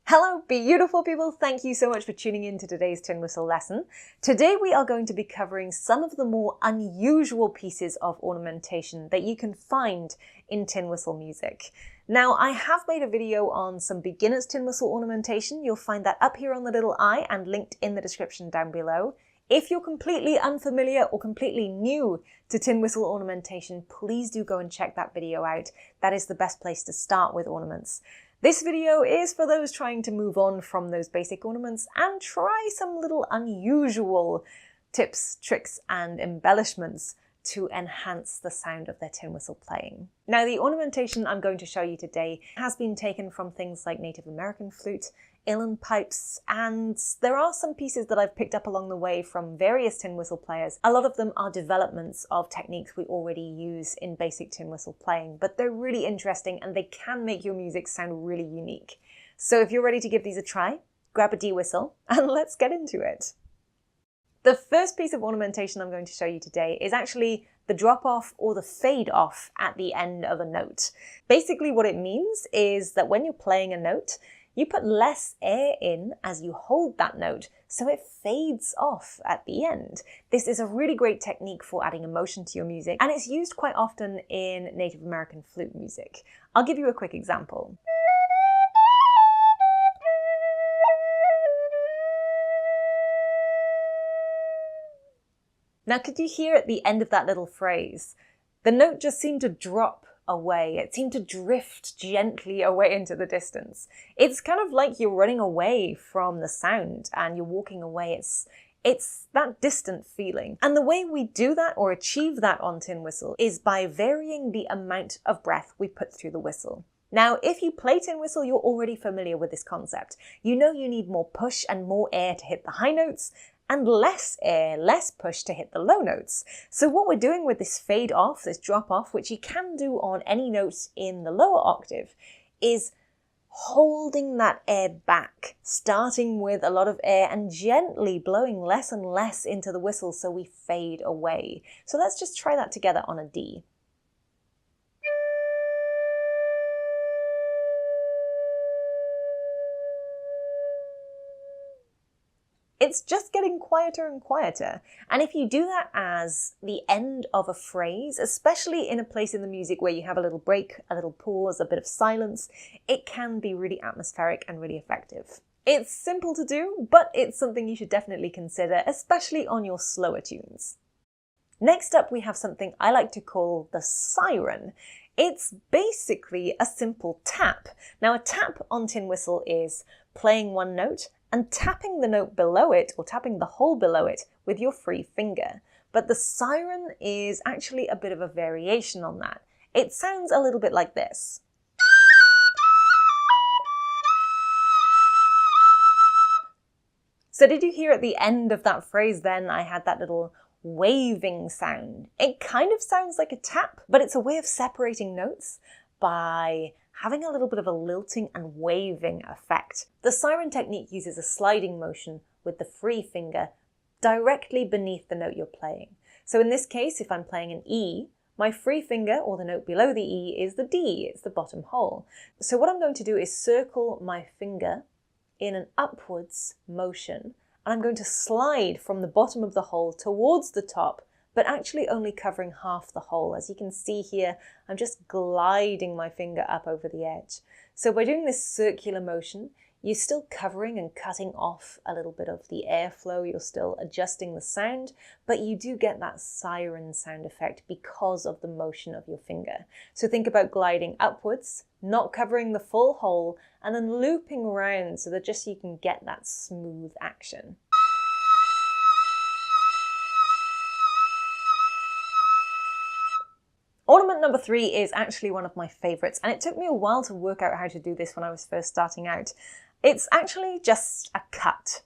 Hello beautiful people, thank you so much for tuning in to today's tin whistle lesson. Today we are going to be covering some of the more unusual pieces of ornamentation that you can find in tin whistle music. Now I have made a video on some beginners tin whistle ornamentation. You'll find that up here on the little I and linked in the description down below. If you're completely unfamiliar or completely new to tin whistle ornamentation, please do go and check that video out. That is the best place to start with ornaments. This video is for those trying to move on from those basic ornaments and try some little unusual tips, tricks and embellishments to enhance the sound of their tin whistle playing. Now the ornamentation I'm going to show you today has been taken from things like Native American flute, uilleann pipes, and there are some pieces that I've picked up along the way from various tin whistle players. A lot of them are developments of techniques we already use in basic tin whistle playing, but they're really interesting and they can make your music sound really unique. So if you're ready to give these a try, grab a D whistle and let's get into it. The first piece of ornamentation I'm going to show you today is actually the drop off or the fade off at the end of a note. Basically what it means is that when you're playing a note, you put less air in as you hold that note, so it fades off at the end. This is a really great technique for adding emotion to your music, and it's used quite often in Native American flute music. I'll give you a quick example. Now, could you hear at the end of that little phrase? The note just seemed to drop away. It seemed to drift gently away into the distance. It's kind of like you're running away from the sound and you're walking away. It's that distant feeling. And the way we do that or achieve that on tin whistle is by varying the amount of breath we put through the whistle. Now, if you play tin whistle, you're already familiar with this concept. You know you need more push and more air to hit the high notes, and less air, less push to hit the low notes. So what we're doing with this fade off, this drop off, which you can do on any notes in the lower octave, is holding that air back, starting with a lot of air and gently blowing less and less into the whistle so we fade away. So let's just try that together on a D. It's just getting quieter and quieter. And if you do that as the end of a phrase, especially in a place in the music where you have a little break, a little pause, a bit of silence, it can be really atmospheric and really effective. It's simple to do, but it's something you should definitely consider, especially on your slower tunes. Next up, we have something I like to call the siren. It's basically a simple tap. Now, a tap on tin whistle is playing one note and tapping the note below it, or tapping the hole below it, with your free finger. But the siren is actually a bit of a variation on that. It sounds a little bit like this. So did you hear at the end of that phrase then I had that little waving sound? It kind of sounds like a tap, but it's a way of separating notes by having a little bit of a lilting and waving effect. The siren technique uses a sliding motion with the free finger directly beneath the note you're playing. So in this case, if I'm playing an E, my free finger, or the note below the E, is the D, it's the bottom hole. So what I'm going to do is circle my finger in an upwards motion, and I'm going to slide from the bottom of the hole towards the top, but actually only covering half the hole. As you can see here, I'm just gliding my finger up over the edge. So by doing this circular motion, you're still covering and cutting off a little bit of the airflow, you're still adjusting the sound, but you do get that siren sound effect because of the motion of your finger. So think about gliding upwards, not covering the full hole, and then looping around so that just you can get that smooth action. Ornament number 3 is actually one of my favorites, and it took me a while to work out how to do this when I was first starting out. It's actually just a cut,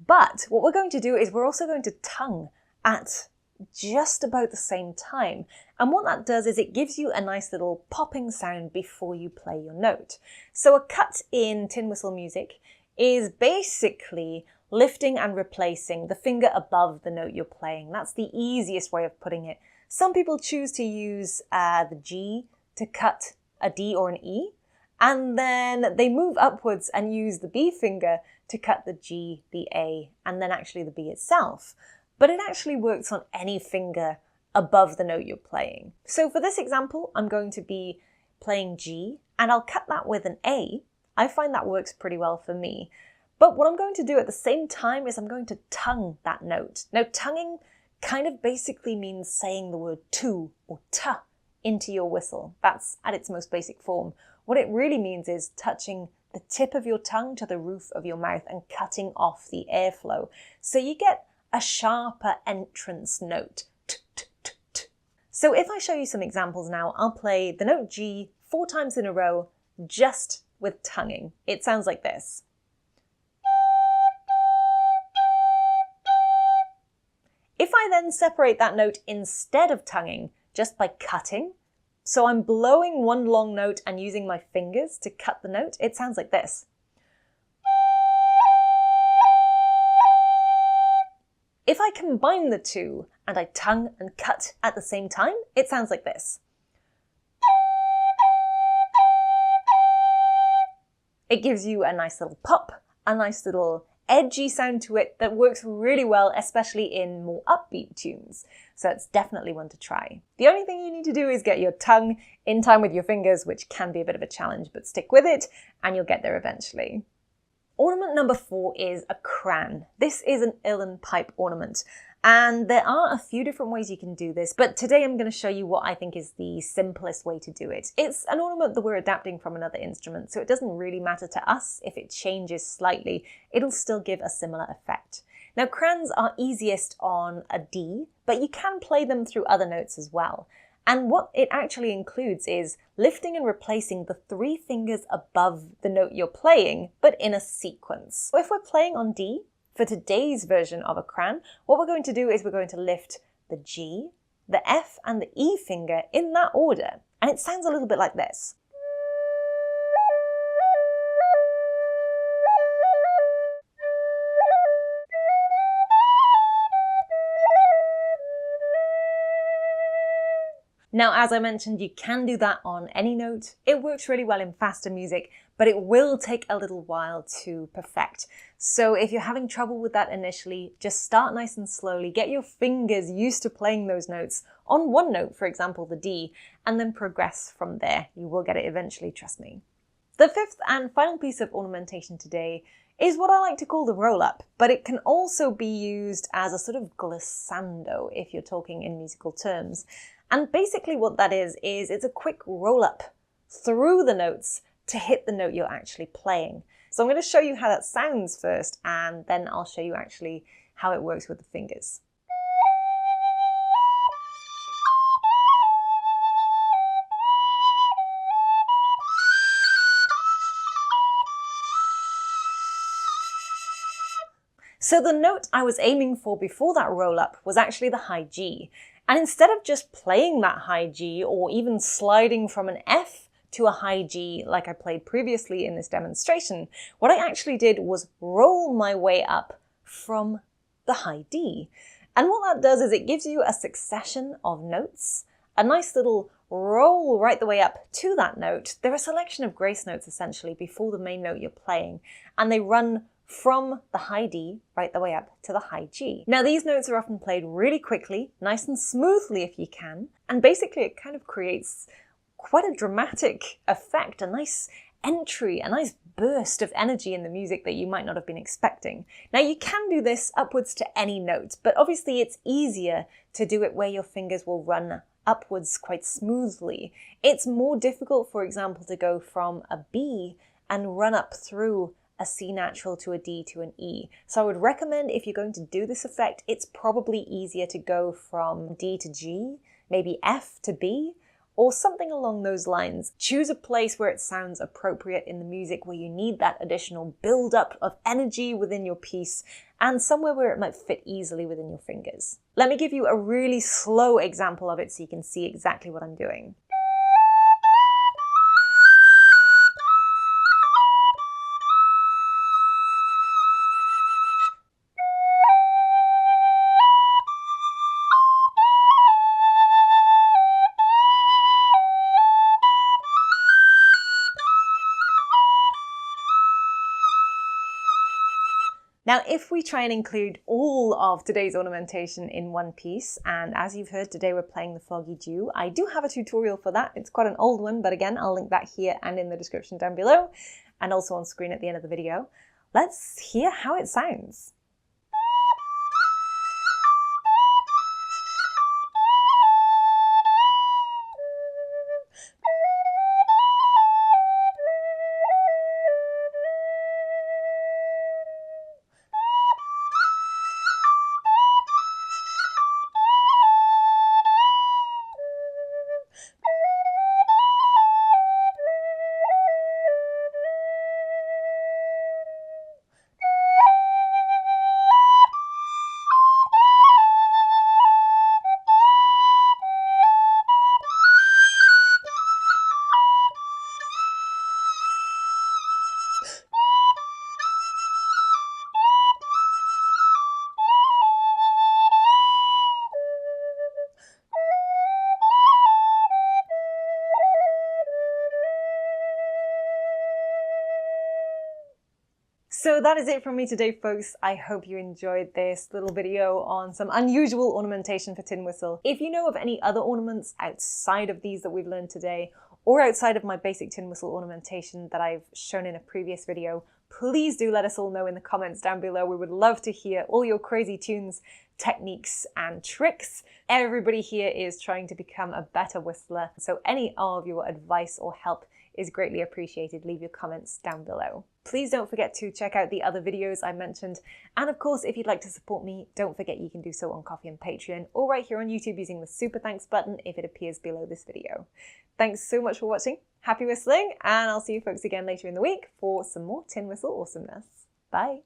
but what we're going to do is we're also going to tongue at just about the same time. And what that does is it gives you a nice little popping sound before you play your note. So a cut in tin whistle music is basically lifting and replacing the finger above the note you're playing. That's the easiest way of putting it. Some people choose to use the G to cut a D or an E, and then they move upwards and use the B finger to cut the G, the A, and then actually the B itself. But it actually works on any finger above the note you're playing. So for this example, I'm going to be playing G, and I'll cut that with an A. I find that works pretty well for me. But what I'm going to do at the same time is I'm going to tongue that note. Now, tonguing kind of basically means saying the word to or ta into your whistle. That's at its most basic form. What it really means is touching the tip of your tongue to the roof of your mouth and cutting off the airflow. So you get a sharper entrance note. So if I show you some examples now, I'll play the note G 4 times in a row just with tonguing. It sounds like this. If I then separate that note instead of tonguing, just by cutting, so I'm blowing one long note and using my fingers to cut the note, it sounds like this. If I combine the two and I tongue and cut at the same time, it sounds like this. It gives you a nice little pop, a nice little edgy sound to it that works really well, especially in more upbeat tunes. So it's definitely one to try. The only thing you need to do is get your tongue in time with your fingers, which can be a bit of a challenge, but stick with it and you'll get there eventually. Ornament number 4 is a cran. This is an uilleann pipe ornament. And there are a few different ways you can do this, but today I'm going to show you what I think is the simplest way to do it. It's an ornament that we're adapting from another instrument, so it doesn't really matter to us if it changes slightly. It'll still give a similar effect. Now, crans are easiest on a D, but you can play them through other notes as well. And what it actually includes is lifting and replacing the 3 fingers above the note you're playing, but in a sequence. So if we're playing on D, for today's version of a cran, what we're going to do is we're going to lift the G, the F, and the E finger in that order. And it sounds a little bit like this. Now, as I mentioned, you can do that on any note. It works really well in faster music, but it will take a little while to perfect. So if you're having trouble with that initially, just start nice and slowly, get your fingers used to playing those notes on one note, for example, the D, and then progress from there. You will get it eventually, trust me. The 5th and final piece of ornamentation today is what I like to call the roll-up, but it can also be used as a sort of glissando if you're talking in musical terms. And basically what that is it's a quick roll-up through the notes to hit the note you're actually playing. So I'm going to show you how that sounds first, and then I'll show you actually how it works with the fingers. So the note I was aiming for before that roll-up was actually the high G. And instead of just playing that high G or even sliding from an F to a high G like I played previously in this demonstration, what I actually did was roll my way up from the high D. And what that does is it gives you a succession of notes, a nice little roll right the way up to that note. They're a selection of grace notes essentially before the main note you're playing, and they run from the high D right the way up to the high G. Now these notes are often played really quickly, nice and smoothly if you can, and basically it kind of creates quite a dramatic effect, a nice entry, a nice burst of energy in the music that you might not have been expecting. Now you can do this upwards to any note, but obviously it's easier to do it where your fingers will run upwards quite smoothly. It's more difficult, for example, to go from a B and run up through a C natural to a D to an E. So I would recommend if you're going to do this effect, it's probably easier to go from D to G, maybe F to B, or something along those lines. Choose a place where it sounds appropriate in the music, where you need that additional build-up of energy within your piece, and somewhere where it might fit easily within your fingers. Let me give you a really slow example of it so you can see exactly what I'm doing. Now, if we try and include all of today's ornamentation in one piece, and as you've heard, today we're playing the Foggy Dew. I do have a tutorial for that. It's quite an old one, but again, I'll link that here and in the description down below, and also on screen at the end of the video. Let's hear how it sounds. So that is it from me today, folks. I hope you enjoyed this little video on some unusual ornamentation for tin whistle. If you know of any other ornaments outside of these that we've learned today, or outside of my basic tin whistle ornamentation that I've shown in a previous video, please do let us all know in the comments down below. We would love to hear all your crazy tunes, techniques, and tricks. Everybody here is trying to become a better whistler, so any of your advice or help is greatly appreciated. Leave your comments down below. Please don't forget to check out the other videos I mentioned. And of course, if you'd like to support me, don't forget you can do so on Ko-fi and Patreon, or right here on YouTube using the super thanks button if it appears below this video. Thanks so much for watching. Happy whistling, and I'll see you folks again later in the week for some more tin whistle awesomeness. Bye.